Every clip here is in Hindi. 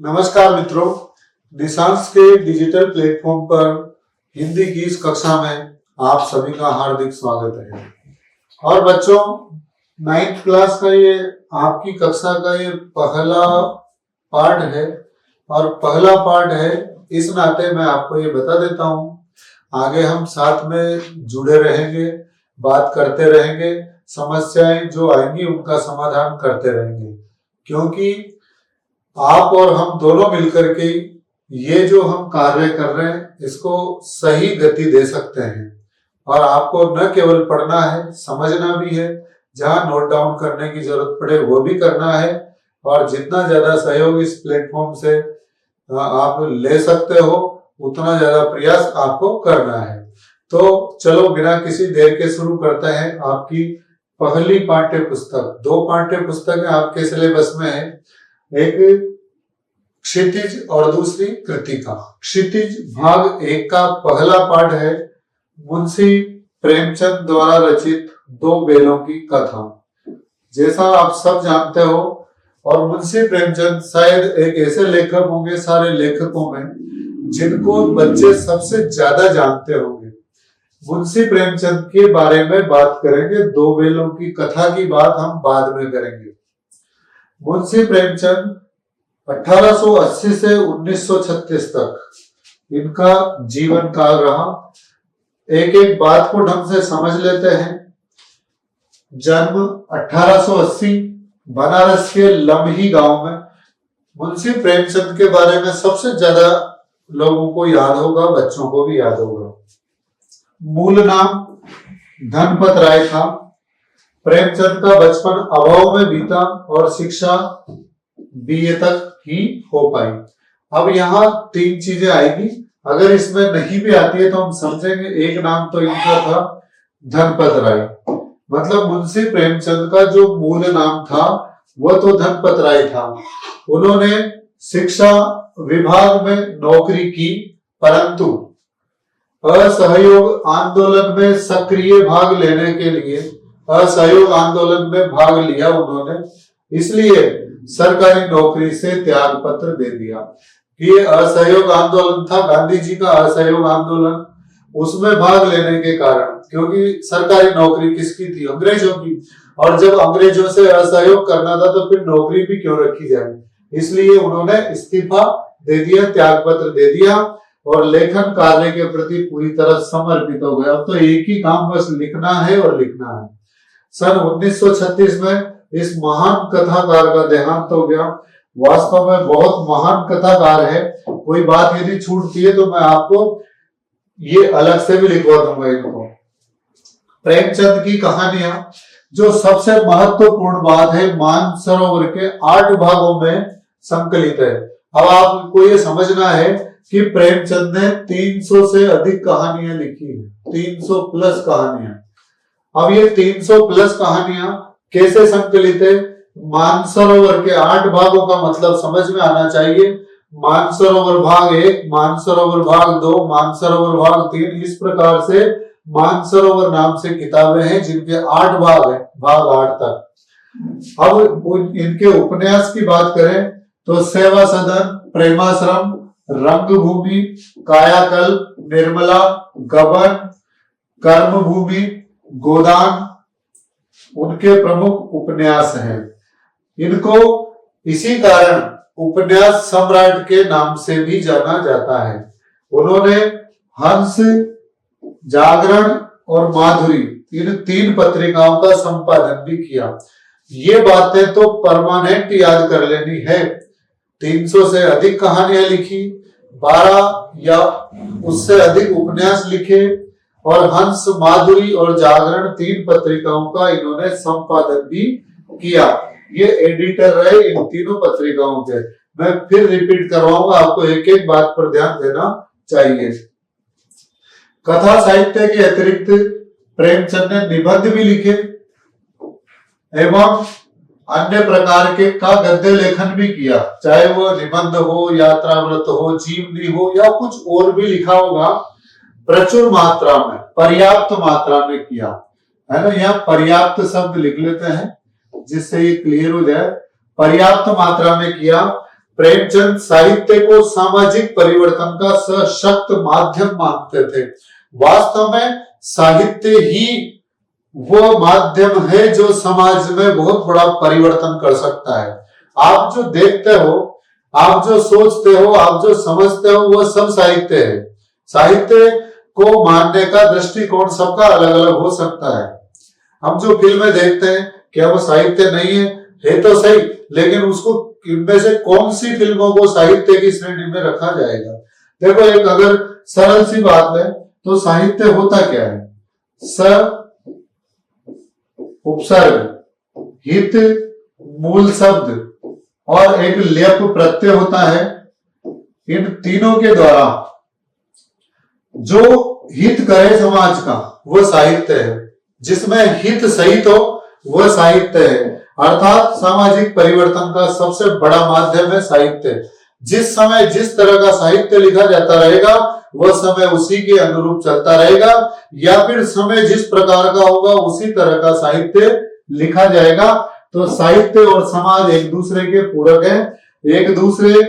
नमस्कार मित्रों, निशांस के डिजिटल प्लेटफॉर्म पर हिंदी की इस कक्षा में आप सभी का हार्दिक स्वागत है। और बच्चों, 9th क्लास का ये आपकी कक्षा का ये पहला पार्ट है और पहला पार्ट है, इस नाते मैं आपको ये बता देता हूँ, आगे हम साथ में जुड़े रहेंगे, बात करते रहेंगे, समस्याएं जो आएंगी उनका समाधान करते रहेंगे, क्योंकि आप और हम दोनों मिलकर के ये जो हम कार्य कर रहे हैं इसको सही गति दे सकते हैं। और आपको न केवल पढ़ना है, समझना भी है, जहां नोट डाउन करने की जरूरत पड़े वो भी करना है, और जितना ज्यादा सहयोग इस प्लेटफॉर्म से आप ले सकते हो उतना ज्यादा प्रयास आपको करना है। तो चलो बिना किसी देर के शुरू करते हैं आपकी पहली पाठ्य पुस्तक। 2 पाठ्य पुस्तकें आपके सिलेबस में है, एक क्षितिज और दूसरी कृतिका। क्षितिज भाग 1 का पहला पाठ है मुंशी प्रेमचंद द्वारा रचित 2 बेलों की कथा। जैसा आप सब जानते हो, और मुंशी प्रेमचंद शायद एक ऐसे लेखक होंगे सारे लेखकों में जिनको बच्चे सबसे ज्यादा जानते होंगे। मुंशी प्रेमचंद के बारे में बात करेंगे, 2 बेलों की कथा की बात हम बाद में करेंगे। मुंशी प्रेमचंद 1880 से 1936 तक इनका जीवन काल रहा। एक एक बात को ढंग से समझ लेते हैं। जन्म 1880 बनारस के लम्ही गांव में। मुंशी प्रेमचंद के बारे में सबसे ज्यादा लोगों को याद होगा, बच्चों को भी याद होगा। मूल नाम धनपत राय था। प्रेमचंद का बचपन अभाव में बीता और शिक्षा BA तक ही हो पाई। अब यहाँ 3 चीजें आएगी, अगर इसमें नहीं भी आती है तो हम समझेंगे। एक नाम तो इनका था धनपत राय, मतलब मुंशी प्रेमचंद का जो मूल नाम था वह तो धनपत राय था। उन्होंने शिक्षा विभाग में नौकरी की, परंतु असहयोग आंदोलन में सक्रिय भाग लेने के लिए असहयोग आंदोलन में भाग लिया उन्होंने, इसलिए सरकारी नौकरी से त्याग पत्र दे दिया। ये असहयोग आंदोलन था, गांधी जी का असहयोग आंदोलन, उसमें भाग लेने के कारण, क्योंकि सरकारी नौकरी किसकी थी? अंग्रेजों की। और जब अंग्रेजों से असहयोग करना था तो फिर नौकरी भी क्यों रखी जाए, इसलिए उन्होंने इस्तीफा दे दिया, त्याग पत्र दे दिया और लेखन कार्य के प्रति पूरी तरह समर्पित हो गए। अब तो एक ही काम बस लिखना है और लिखना है। सन 1936 में इस महान कथाकार का देहांत हो गया। वास्तव में बहुत महान कथाकार है। कोई बात यदि छूटती है तो मैं आपको ये अलग से भी लिखवा दूंगा इनको। प्रेमचंद की कहानियां, जो सबसे महत्वपूर्ण बात है, मानसरोवर के 8 भागों में संकलित है। अब आपको ये समझना है कि प्रेमचंद ने 300 से अधिक कहानियां लिखी है, 300 प्लस कहानियां। अब ये 300 प्लस कहानियां कैसे संकलित है? मानसरोवर के 8 भागों का मतलब समझ में आना चाहिए। मानसरोवर भाग 1, मानसरोवर भाग 2, मानसरोवर भाग 3, इस प्रकार से मानसरोवर नाम से किताबें हैं जिनके 8 भाग हैं, भाग 8 तक। अब इनके उपन्यास की बात करें तो सेवा सदन, प्रेमाश्रम, रंगभूमि, कायाकल्प, निर्मला, गबन, कर्मभूमि, गोदान उनके प्रमुख उपन्यास हैं। इनको इसी कारण उपन्यास सम्राट के नाम से भी जाना जाता है। उन्होंने हंस, जागरण और माधुरी इन 3 पत्रिकाओं का संपादन भी किया। ये बातें तो परमानेंट याद कर लेनी है। 300 से अधिक कहानियां लिखी, 12 या उससे अधिक उपन्यास लिखे और हंस, माधुरी और जागरण 3 पत्रिकाओं का इन्होंने संपादन भी किया। ये एडिटर रहे इन तीनों पत्रिकाओं के। मैं फिर रिपीट करवाऊंगा, आपको एक एक बात पर ध्यान देना चाहिए। कथा साहित्य के अतिरिक्त प्रेमचंद ने निबंध भी लिखे एवं अन्य प्रकार के का गद्य लेखन भी किया, चाहे वो निबंध हो, यात्राव्रत हो, जीवनी हो या कुछ और भी लिखा होगा। प्रचुर मात्रा में, पर्याप्त मात्रा में किया है ना। यहाँ पर्याप्त शब्द लिख लेते हैं जिससे ये क्लियर हो जाए। पर्याप्त मात्रा में किया। प्रेमचंद साहित्य को सामाजिक परिवर्तन का सशक्त माध्यम मानते थे। वास्तव में साहित्य ही वो माध्यम है जो समाज में बहुत बड़ा परिवर्तन कर सकता है। आप जो देखते हो, आप जो सोचते हो, आप जो समझते हो, वो सब साहित्य है। साहित्य को मानने का दृष्टिकोण सबका अलग अलग हो सकता है। हम जो फिल्में देखते हैं, क्या वो साहित्य नहीं है तो सही, लेकिन उसको इनमें से कौन सी फिल्मों को साहित्य की श्रेणी में रखा जाएगा? देखो, एक अगर सरल सी बात है तो साहित्य होता क्या है? स उपसर्ग, हित मूल शब्द और एक लेप प्रत्यय होता है। इन तीनों के द्वारा जो हित करे समाज का वो साहित्य है। जिसमें हित सहित हो वो साहित्य है। अर्थात सामाजिक परिवर्तन का सबसे बड़ा माध्यम है साहित्य। जिस समय जिस तरह का साहित्य लिखा जाता रहेगा वह समय उसी के अनुरूप चलता रहेगा, या फिर समय जिस प्रकार का होगा उसी तरह का साहित्य लिखा जाएगा। तो साहित्य और समाज एक दूसरे के पूरक हैं, एक दूसरे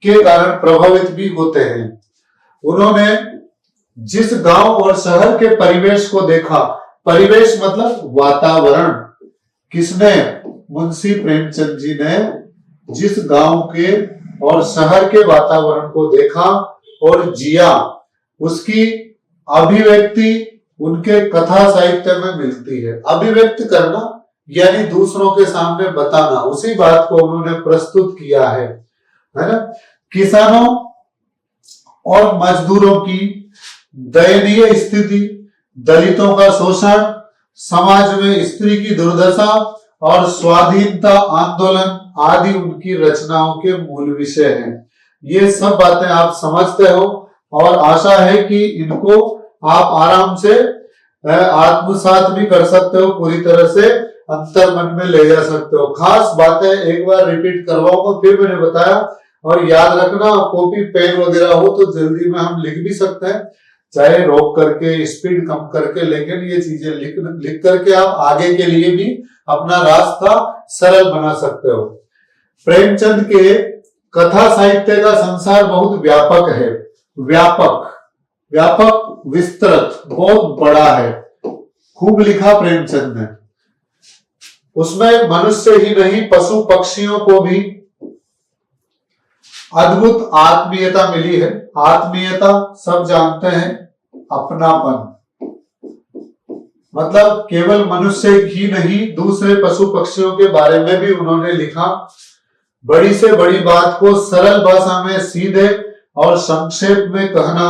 के कारण प्रभावित भी होते हैं। उन्होंने जिस गांव और शहर के परिवेश को देखा, परिवेश मतलब वातावरण, किसने? मुंशी प्रेमचंद जी ने जिस गांव के और शहर के वातावरण को देखा और जिया, उसकी अभिव्यक्ति उनके कथा साहित्य में मिलती है। अभिव्यक्त करना यानी दूसरों के सामने बताना, उसी बात को उन्होंने प्रस्तुत किया है ना। किसानों और मजदूरों की दयनीय स्थिति, दलितों का शोषण, समाज में स्त्री की दुर्दशा और स्वाधीनता आंदोलन आदि उनकी रचनाओं के मूल विषय हैं। ये सब बातें आप समझते हो और आशा है कि इनको आप आराम से आत्मसात भी कर सकते हो, पूरी तरह से अंतर मन में ले जा सकते हो। खास बातें एक बार रिपीट करवाऊंगा, फिर मैंने बताया, और याद रखना कॉपी पेन वगैरह हो तो जल्दी में हम लिख भी सकते हैं, चाहे रोक करके, स्पीड कम करके, लेकिन ये चीजें लिख करके आप आगे के लिए भी अपना रास्ता सरल बना सकते हो। प्रेमचंद के कथा साहित्य का संसार बहुत व्यापक है। व्यापक विस्तृत, बहुत बड़ा है। खूब लिखा प्रेमचंद ने। उसमें मनुष्य ही नहीं पशु पक्षियों को भी अद्भुत आत्मीयता मिली है। आत्मीयता सब जानते हैं, अपनापन, मतलब केवल मनुष्य ही नहीं दूसरे पशु पक्षियों के बारे में भी उन्होंने लिखा। बड़ी से बड़ी बात को सरल भाषा में सीधे और संक्षेप में कहना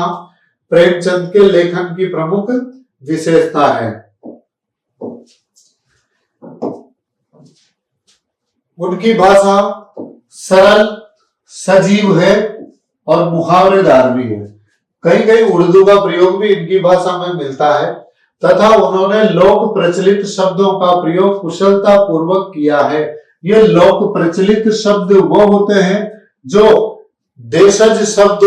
प्रेमचंद के लेखन की प्रमुख विशेषता है। उनकी भाषा सरल, सजीव है और मुहावरेदार भी है। कई कई उर्दू का प्रयोग भी इनकी भाषा में मिलता है, तथा उन्होंने लोक प्रचलित शब्दों का प्रयोग कुशलता पूर्वक किया है। ये लोक प्रचलित शब्द वो होते हैं जो देशज शब्द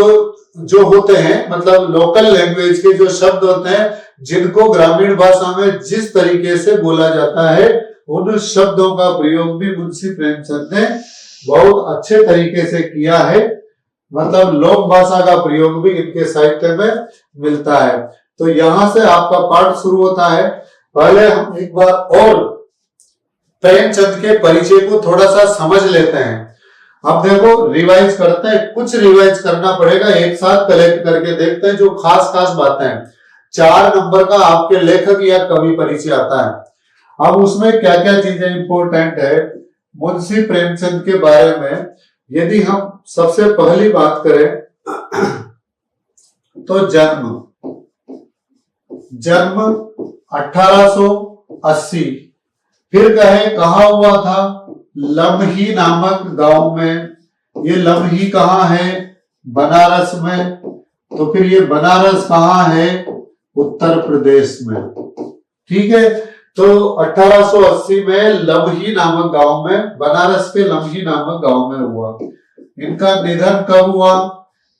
जो होते हैं, मतलब लोकल लैंग्वेज के जो शब्द होते हैं, जिनको ग्रामीण भाषा में जिस तरीके से बोला जाता है, उन शब्दों का प्रयोग भी मुंशी प्रेमचंद ने बहुत अच्छे तरीके से किया है। मतलब लोक भाषा का प्रयोग भी इनके साहित्य में मिलता है। तो यहां से आपका पाठ शुरू होता है। पहले हम एक बार और प्रेमचंद के परिचय को थोड़ा सा समझ लेते हैं। अब देखो, रिवाइज करते हैं, कुछ रिवाइज करना पड़ेगा, एक साथ कलेक्ट करके देखते हैं जो खास खास बातें हैं। 4 नंबर का आपके लेखक या कवि परिचय आता है। अब उसमें क्या क्या चीजें इंपॉर्टेंट है मुंशी प्रेमचंद के बारे में, यदि हम सबसे पहली बात करें तो जन्म 1880। फिर कहा हुआ था लम्ही नामक गांव में। ये लम्ही कहाँ है? बनारस में। तो फिर ये बनारस कहाँ है? उत्तर प्रदेश में। ठीक है, तो 1880 में लम्ही नामक गांव में, बनारस के लम्ही नामक गांव में हुआ। इनका निधन कब हुआ?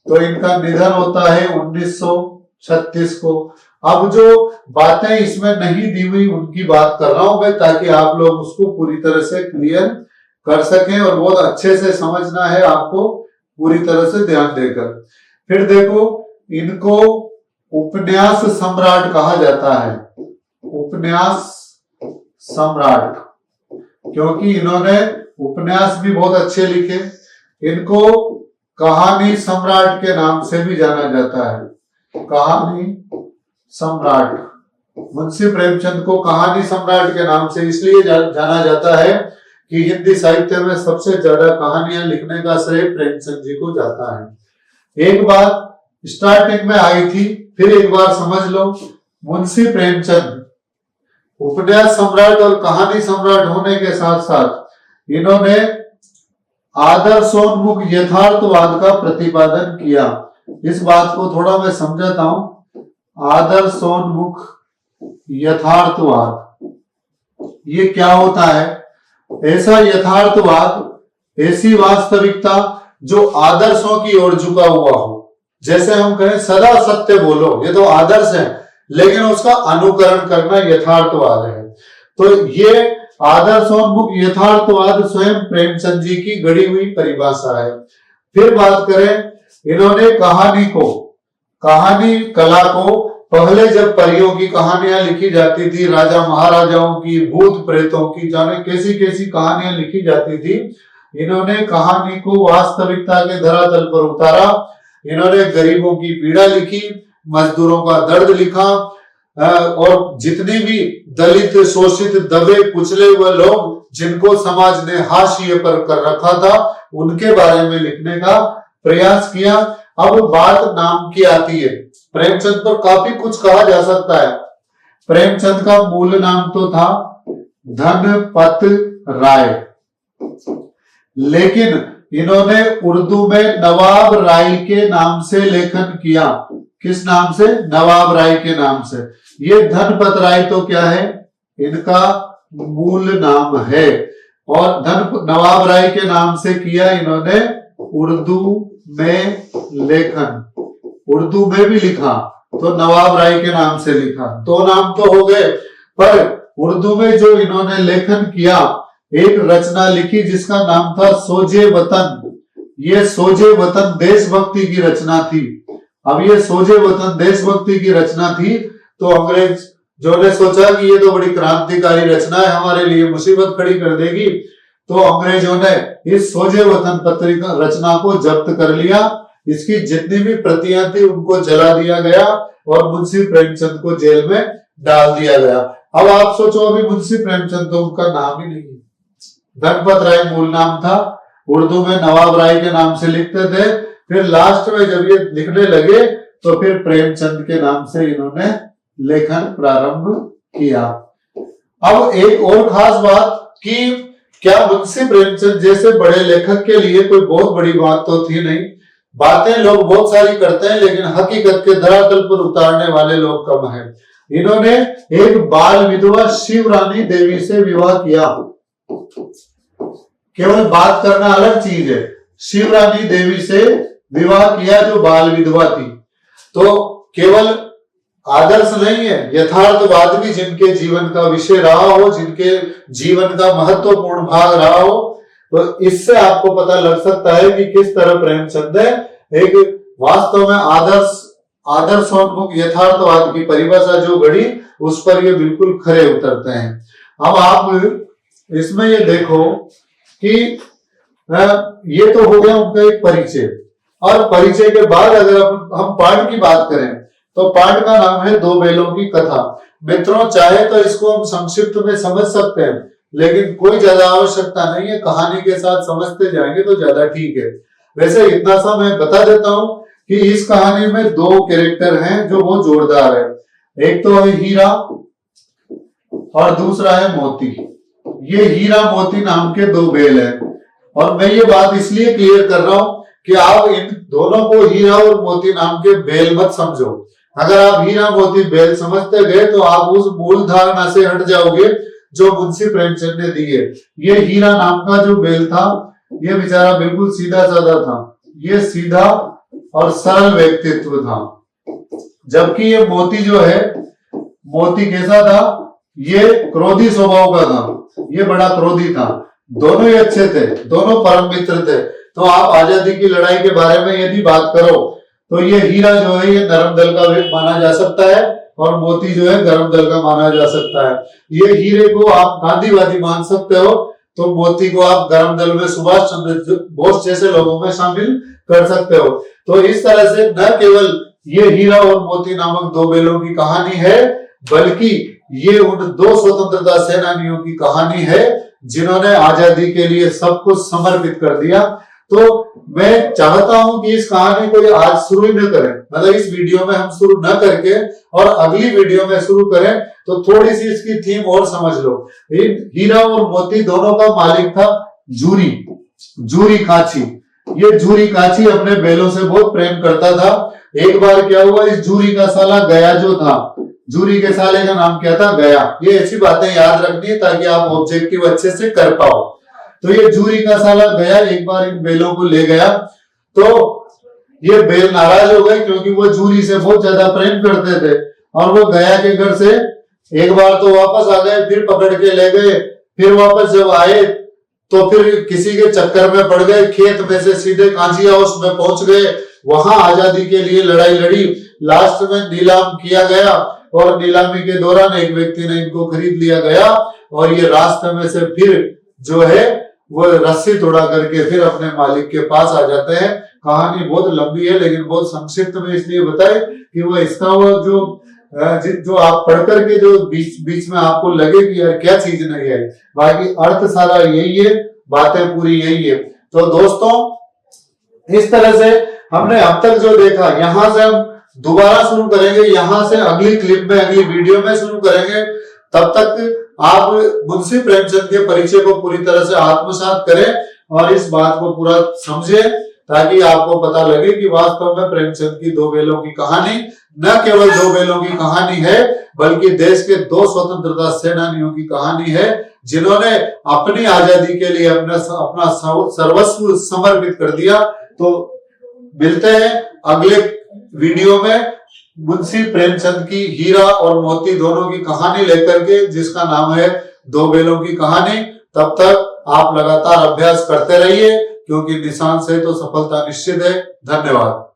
तो इनका निधन होता है 1936 को। अब जो बातें इसमें नहीं दी हुई उनकी बात कर रहा हूं मैं, ताकि आप लोग उसको पूरी तरह से क्लियर कर सकें, और बहुत अच्छे से समझना है आपको पूरी तरह से ध्यान देकर। फिर देखो, इनको उपन्यास सम्राट कहा जाता है, उपन्यास सम्राट, क्योंकि इन्होंने उपन्यास भी बहुत अच्छे लिखे। इनको कहानी सम्राट के नाम से भी जाना जाता है, कहानी सम्राट। मुंशी प्रेमचंद को कहानी सम्राट के नाम से इसलिए जाना जाता है कि हिंदी साहित्य में सबसे ज्यादा कहानियां लिखने का श्रेय प्रेमचंद जी को जाता है। एक बात स्टार्टिंग में आई थी, फिर एक बार समझ लो। मुंशी प्रेमचंद उपन्यास सम्राट और कहानी सम्राट होने के साथ साथ इन्होंने आदर्शोन्मुख यथार्थवाद का प्रतिपादन किया। इस बात को थोड़ा मैं समझाता हूं। आदर्शोन्मुख यथार्थवाद ये क्या होता है? ऐसा यथार्थवाद, ऐसी वास्तविकता जो आदर्शों की ओर झुका हुआ हो। जैसे हम कहें सदा सत्य बोलो, ये तो आदर्श है, लेकिन उसका अनुकरण करना यथार्थवाद है। तो ये आदर्शोन्मुख यथार्थवाद स्वयं प्रेमचंद जी की गढ़ी हुई परिभाषा है। फिर बात करें, इन्होंने कहानी कला को, पहले जब परियों की कहानियां लिखी जाती थी, राजा महाराजाओं की, भूत प्रेतों की, जाने कैसी कैसी कहानियां लिखी जाती थी, इन्होंने कहानी को वास्तविकता के धरातल पर उतारा। इन्होंने गरीबों की पीड़ा लिखी, मजदूरों का दर्द लिखा, और जितने भी दलित, शोषित, दबे कुचले हुए लोग जिनको समाज ने हाशिए पर कर रखा था, उनके बारे में लिखने का प्रयास किया। अब बात नाम की आती है। प्रेमचंद पर काफी कुछ कहा जा सकता है। प्रेमचंद का मूल नाम तो था धनपत राय, लेकिन इन्होंने उर्दू में नवाब राय के नाम से लेखन किया। किस नाम से? नवाब राय के नाम से। ये धनपत राय तो क्या है? इनका मूल नाम है। और नवाब राय के नाम से किया इन्होंने उर्दू में लेखन, उर्दू में भी लिखा तो नवाब राय के नाम से लिखा। दो नाम तो हो गए, पर उर्दू में जो इन्होंने लेखन किया, एक रचना लिखी जिसका नाम था सोजे वतन। ये सोजे वतन देशभक्ति की रचना थी। अब ये सोजे वतन देशभक्ति की रचना थी, तो अंग्रेज जो ने सोचा कि ये तो बड़ी क्रांतिकारी रचना है, हमारे लिए मुसीबत खड़ी कर देगी, तो अंग्रेजों ने इस सोजे वतन पत्रिका रचना को जब्त कर लिया। इसकी जितनी भी प्रतियां थी उनको जला दिया गया और मुंशी प्रेमचंद को जेल में डाल दिया गया। अब आप सोचो, अभी मुंशी प्रेमचंद तो उनका नाम ही नहीं है। धनपत राय मूल नाम था, उर्दू में नवाब राय के नाम से लिखते थे। फिर लास्ट में जब ये लिखने लगे तो फिर प्रेमचंद के नाम से इन्होंने लेखन प्रारंभ किया। अब एक और खास बात कि क्या मुंशी प्रेमचंद जैसे बड़े लेखक के लिए कोई बहुत बड़ी बात तो थी नहीं। बातें लोग बहुत सारी करते हैं, लेकिन हकीकत के धरातल पर उतारने वाले लोग कम हैं। इन्होंने एक बाल विधवा शिवरानी देवी से विवाह किया। केवल बात करना अलग चीज है। शिवरानी देवी से विवाह किया जो बाल विधवा थी। तो केवल आदर्श नहीं है, यथार्थवाद भी जिनके जीवन का विषय रहा हो, जिनके जीवन का महत्वपूर्ण भाग रहा हो, तो इससे आपको पता लग सकता है कि किस तरह प्रेमचंद है एक वास्तव में आदर्शोन्मुख यथार्थवाद की परिभाषा जो गढ़ी, उस पर ये बिल्कुल खरे उतरते हैं। अब आप इसमें ये देखो कि ये तो हो गया उनका एक परिचय, और परिचय के बाद अगर हम पाठ की बात करें तो पाठ का नाम है दो बैलों की कथा। मित्रों, चाहे तो इसको हम संक्षिप्त में समझ सकते हैं, लेकिन कोई ज्यादा आवश्यकता नहीं है। कहानी के साथ समझते जाएंगे तो ज्यादा ठीक है। वैसे इतना सा मैं बता देता हूं कि इस कहानी में दो कैरेक्टर हैं जो बहुत जोरदार है। एक तो है हीरा और दूसरा है मोती। ये हीरा मोती नाम के दो बैल हैं, और मैं ये बात इसलिए क्लियर कर रहा हूं कि आप इन दोनों को हीरा और मोती नाम के बैल मत समझो। अगर आप हीरा मोती बैल समझते गए तो आप उस मूल धारणा से हट जाओगे जो मुंशी प्रेमचंद ने दी है। ये हीरा नाम का जो बैल था, ये बेचारा बिल्कुल सीधा साधा था। ये सीधा और सरल व्यक्तित्व था, जबकि ये मोती जो है, मोती कैसा था? ये क्रोधी स्वभाव का था। ये बड़ा क्रोधी था। दोनों ही अच्छे थे, दोनों परम मित्र थे। तो आप आजादी की लड़ाई के बारे में यदि बात करो तो ये हीरा जो है ये नरम दल का माना जा सकता है और मोती जो है गर्म दल का माना जा सकता है। ये हीरे को आप गांधीवादी मान सकते हो तो मोती को आप गर्म दल में सुभाष चंद्र बोस जैसे लोगों में शामिल कर सकते हो। तो इस तरह से न केवल ये हीरा और मोती नामक दो बेलों की कहानी है, बल्कि ये उन दो स्वतंत्रता सेनानियों की कहानी है जिन्होंने आजादी के लिए सब कुछ समर्पित कर दिया। तो मैं चाहता हूं कि इस कहानी को आज शुरू ही न करें, मतलब इस वीडियो में हम शुरू न करके और अगली वीडियो में शुरू करें तो थोड़ी सी इसकी थीम और समझ लो। हीरा और मोती दोनों का मालिक था जूरी काची। ये जूरी काची अपने बैलों से बहुत प्रेम करता था। एक बार क्या हुआ, इस जूरी का साला गया जो था, जूरी के साले का नाम क्या था, गया। ये ऐसी बातें याद रखनी है ताकि आप ऑब्जेक्टिव अच्छे से कर पाओ। तो ये जूरी का साला गया एक बार इन बैलों को ले गया, तो ये बैल नाराज हो गए क्योंकि वो जूरी से बहुत ज्यादा प्रेम करते थे और वो गया के घर से एक बार तो वापस आ गए, फिर पकड़ के ले गए, फिर वापस जब आए तो फिर किसी के चक्कर में पड़ गए, खेत में से सीधे कांजिया हाउस में पहुंच गए, वहां आजादी के लिए लड़ाई लड़ी, लास्ट में नीलाम किया गया और नीलामी के दौरान एक व्यक्ति ने इनको खरीद लिया गया और ये रास्ते में से फिर जो है वो रस्सी तोड़ा करके फिर अपने मालिक के पास आ जाते हैं। कहानी बहुत लंबी है लेकिन बहुत संक्षिप्त में इसलिए बताए कि वो इसका वो जो आप पढ़ करके जो बीच में आपको लगे कि यार क्या चीज नहीं है, बाकी अर्थ सारा यही है, बातें पूरी यही है। तो दोस्तों इस तरह से हमने अब तक जो देखा, यहां से हम दोबारा शुरू करेंगे, यहां से अगली क्लिप में अगली वीडियो में शुरू करेंगे। तब तक आप मुंशी प्रेमचंद के परिचय को पूरी तरह से आत्मसात करें और इस बात को पूरा समझें ताकि आपको पता लगे कि वास्तव में प्रेमचंद की दो बेलों की कहानी न केवल दो बेलों की कहानी है बल्कि देश के दो स्वतंत्रता सेनानियों की कहानी है जिन्होंने अपनी आजादी के लिए अपना सर्वस्व समर्पित कर दिया। तो मिलते हैं अगले वीडियो में मुंशी प्रेमचंद की हीरा और मोती दोनों की कहानी लेकर के, जिसका नाम है दो बेलों की कहानी। तब तक आप लगातार अभ्यास करते रहिए क्योंकि निशान से तो सफलता निश्चित है। धन्यवाद।